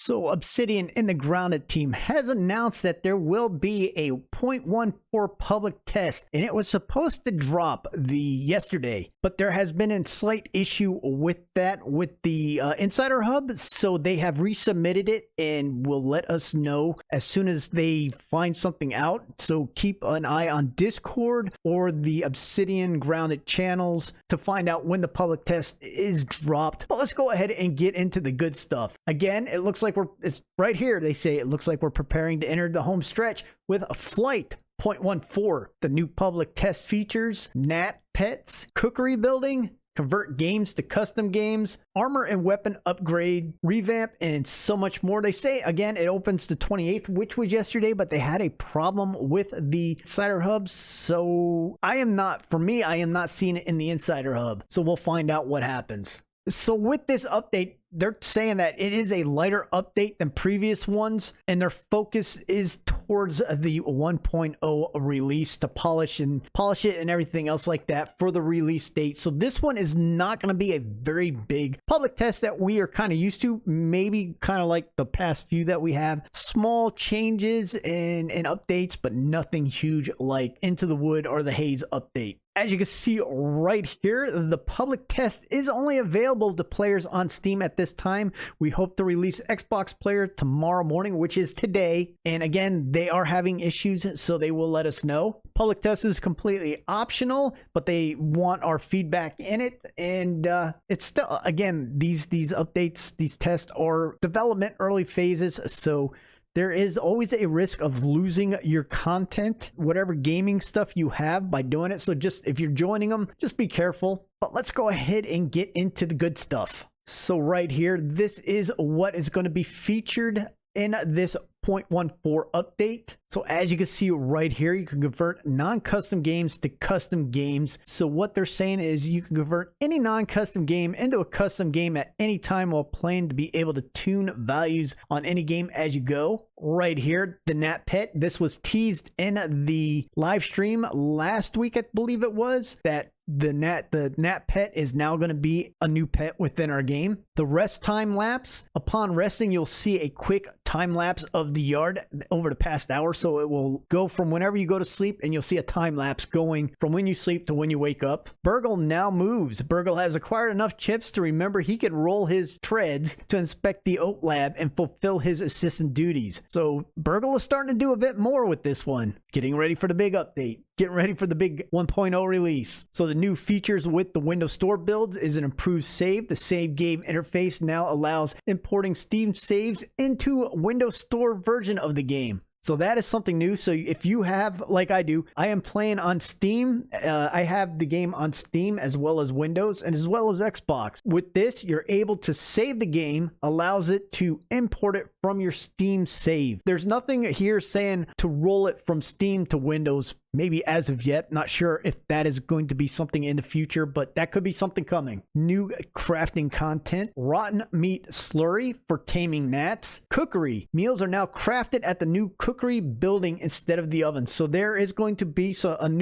So Obsidian and the Grounded team has announced that there will be a 0.14 public test, and it was supposed to drop yesterday, but there has been a slight issue with that with the Insider Hub, so they have resubmitted it and will let us know as soon as they find something out. So keep an eye on Discord or the Obsidian Grounded channels to find out when the public test is dropped. But let's go ahead and get into the good stuff. Again, it looks like it's right here. They say it looks like we're preparing to enter the home stretch with a Flight 0.14. The new public test features Gnat Pets, Cookery building, convert games to custom games, armor and weapon upgrade, revamp, and so much more. They say, again, it opens the 28th, which was yesterday, but they had a problem with the Insider Hub. So I am not seeing it in the Insider Hub. So we'll find out what happens. So with this update, they're saying that it is a lighter update than previous ones, and their focus is towards the 1.0 release to polish it and everything else like that for the release date. So this one is not going to be a very big public test that we are kind of used to, maybe kind of like the past few that we have. Small changes and updates, but nothing huge like Into the Wood or the Haze update. As you can see right here, the public test is only available to players on Steam at this time. We hope to release Xbox player tomorrow morning, which is today. And again, they are having issues, so they will let us know. Public test is completely optional, but they want our feedback in it. And it's still, again, these updates, these tests are development early phases. So there is always a risk of losing your content, whatever gaming stuff you have, by doing it. So just if you're joining them, just be careful. But let's go ahead and get into the good stuff. So right here, this is what is going to be featured in this 0.14 update. So as you can see right here, you can convert non-custom games to custom games. So what they're saying is you can convert any non-custom game into a custom game at any time while playing to be able to tune values on any game as you go. Right here, the Gnat Pet. This was teased in the live stream last week, I believe it was, that the Gnat Pet is now going to be a new pet within our game. The rest time lapse. Upon resting, you'll see a quick time lapse of the yard over the past hour. So it will go from whenever you go to sleep, and you'll see a time lapse going from when you sleep to when you wake up. BURG.L now moves. BURG.L has acquired enough chips to remember he could roll his treads to inspect the oat lab and fulfill his assistant duties. So BURG.L is starting to do a bit more with this one. Getting ready for the big update. Getting ready for the big 1.0 release. So the new features with the Windows Store builds is an improved save. The save game interface now allows importing Steam saves into Windows Store version of the game. So that is something new. So if you have, like I do, I am playing on Steam. I have the game on Steam as well as Windows and as well as Xbox. With this, you're able to save the game, allows it to import it from your Steam save. There's nothing here saying to roll it from Steam to Windows, maybe as of yet. Not sure if that is going to be something in the future, but that could be something coming. New crafting content. Rotten meat slurry for taming gnats. Cookery. Meals are now crafted at the new Cookery building instead of the oven. So there is going to be something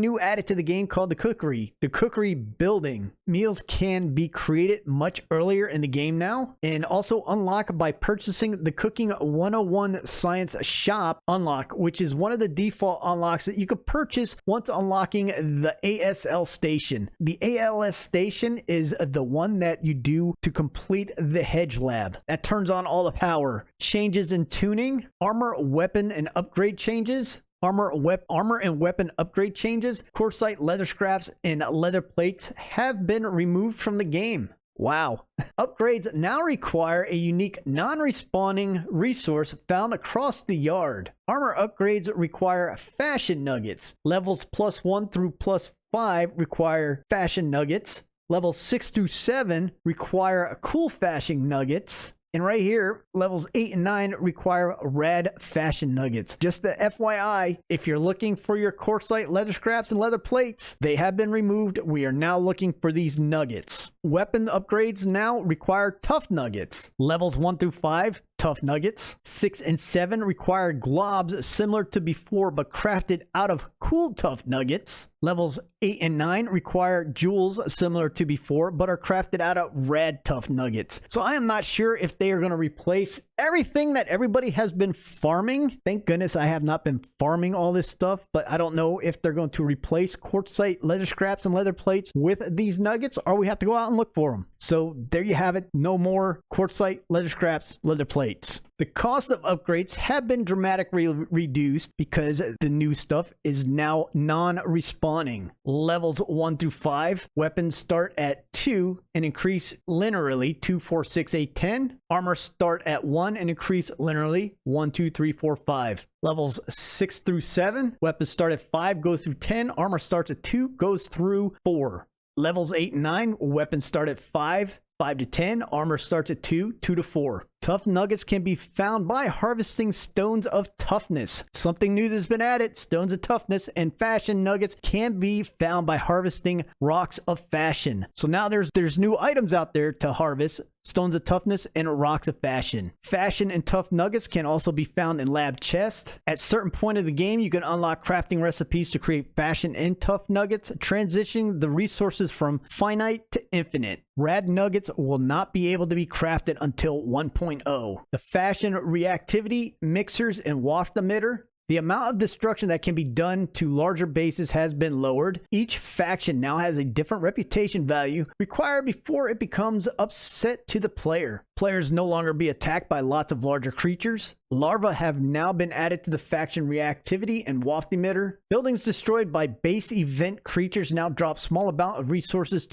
new added to the game called the Cookery. The Cookery building. Meals can be created much earlier in the game now, and also unlock by purchasing the Cooking 101 Science Shop unlock, which is one of the default unlocks that you could purchase once unlocking the ASL station. The ALS station is the one that you do to complete the hedge lab. That turns on all the power. Changes in tuning, armor, weapon, and upgrade changes. Armor and weapon upgrade changes. Quartzite leather scraps and leather plates have been removed from the game. Wow. Upgrades now require a unique non-respawning resource found across the yard. Armor upgrades require fashion nuggets. Levels +1 through +5 require fashion nuggets. Levels 6 through 7 require cool fashion nuggets. And right here, levels 8 and 9 require rad fashion nuggets. Just the FYI, if you're looking for your quartzite leather scraps and leather plates, they have been removed. We are now looking for these nuggets. weapon upgrades now require tough nuggets. Levels 1 through 5, tough nuggets. 6 and 7 require globs similar to before but crafted out of cool tough nuggets. Levels 8 and 9 require jewels similar to before but are crafted out of rad tough nuggets. So I am not sure if they are going to replace everything that everybody has been farming. Thank goodness I have not been farming all this stuff, but I don't know if they're going to replace quartzite leather scraps and leather plates with these nuggets, or we have to go out and look for them. So there you have it. No more quartzite, leather scraps, leather plates. The cost of upgrades have been dramatically reduced because the new stuff is now non-respawning. Levels 1 through 5, weapons start at 2 and increase linearly 2, 4, 6, 8, 10. Armor start at 1 and increase linearly 1, 2, 3, 4, 5. Levels 6 through 7, weapons start at 5, goes through 10. Armor starts at 2, goes through 4. Levels 8 and 9, weapons start at 5, 5 to 10. Armor starts at 2, 2 to 4. Tough nuggets can be found by harvesting stones of toughness. Something new that's been added, stones of toughness, and fashion nuggets can be found by harvesting rocks of fashion. So now there's new items out there to harvest, stones of toughness and rocks of fashion. Fashion and tough nuggets can also be found in lab chests. At certain point of the game, you can unlock crafting recipes to create fashion and tough nuggets, transitioning the resources from finite to infinite. Rad nuggets will not be able to be crafted until 1.0. The fashion reactivity, mixers, and Waft emitter. The amount of destruction that can be done to larger bases has been lowered. Each faction now has a different reputation value required before it becomes upset to the player. Players no longer be attacked by lots of larger creatures. Larvae have now been added to the faction reactivity and Waft emitter. Buildings destroyed by base event creatures now drop small amount of resources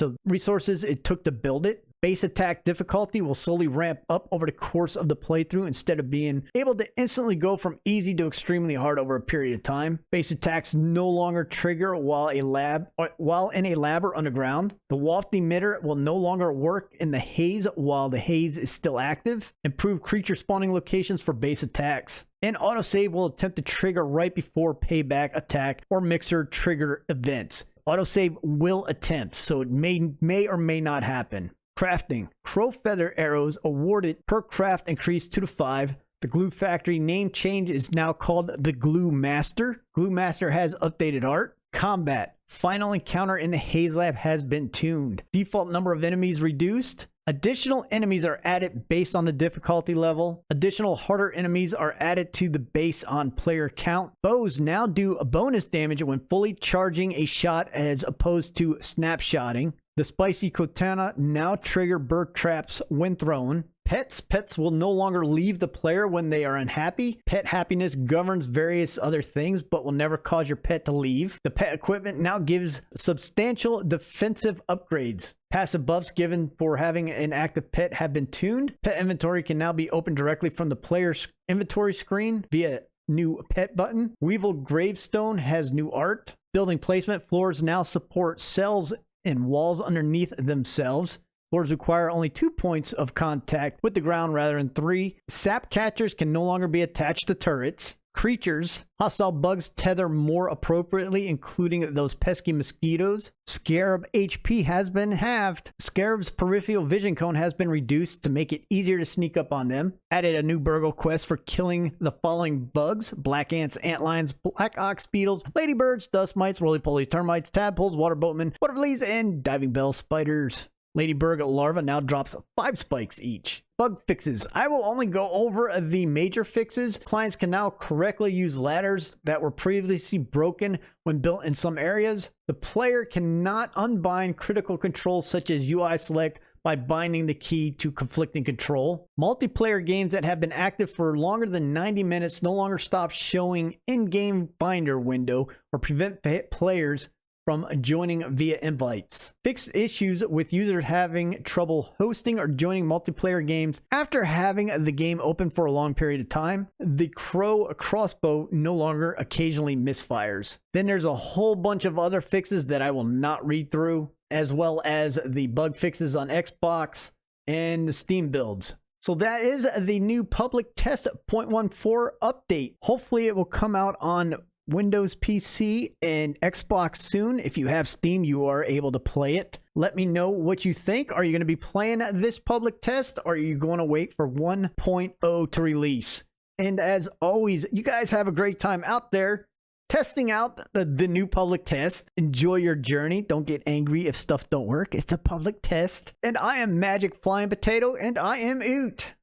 it took to build it. Base attack difficulty will slowly ramp up over the course of the playthrough instead of being able to instantly go from easy to extremely hard over a period of time. Base attacks no longer trigger while in a lab or underground. The Waft emitter will no longer work in the haze while the haze is still active. Improved creature spawning locations for base attacks. And autosave will attempt to trigger right before payback attack or mixer trigger events. Autosave will attempt, so it may or may not happen. Crafting. Crow feather arrows awarded per craft increased 2 to 5. The glue factory name change is now called the Glue Master. Glue Master has updated art. Combat. Final encounter in the Haze Lab has been tuned. Default number of enemies reduced. Additional enemies are added based on the difficulty level. Additional harder enemies are added to the base on player count. Bows now do a bonus damage when fully charging a shot as opposed to snapshotting. The spicy katana now trigger bird traps when thrown. Pets will no longer leave the player when they are unhappy. Pet happiness governs various other things, but will never cause your pet to leave. The pet equipment now gives substantial defensive upgrades. Passive buffs given for having an active pet have been tuned. Pet inventory can now be opened directly from the player's inventory screen via new pet button. Weevil gravestone has new art. Building placement. Floors now support cells and walls underneath themselves. Floors require only 2 points of contact with the ground rather than 3. Sap catchers can no longer be attached to turrets. Creatures. Hostile bugs tether more appropriately, including those pesky mosquitoes. Scarab HP has been halved. Scarab's peripheral vision cone has been reduced to make it easier to sneak up on them. Added a new BURG.L quest for killing the following bugs: black ants, antlions, black ox beetles, ladybirds, dust mites, roly-poly termites, tadpoles, water boatmen, water fleas, and diving bell spiders. Ladybird larva now drops 5 spikes each. Bug fixes. I will only go over the major fixes. Clients can now correctly use ladders that were previously broken when built in some areas. The player cannot unbind critical controls such as UI select by binding the key to conflicting control. Multiplayer games that have been active for longer than 90 minutes no longer stop showing in-game binder window or prevent players from joining via invites. Fixed issues with users having trouble hosting or joining multiplayer games after having the game open for a long period of time. The crow crossbow no longer occasionally misfires. Then there's a whole bunch of other fixes that I will not read through, as well as the bug fixes on Xbox and the Steam builds. So that is the new public test 0.14 update. Hopefully it will come out on Windows PC and Xbox soon. If you have Steam, you are able to play it. Let me know what you think. Are you going to be playing this public test, or are you going to wait for 1.0 to release? And as always, you guys have a great time out there testing out the new public test. Enjoy your journey. Don't get angry if stuff don't work. It's a public test. And I am Magic Flying Potato, and I am out.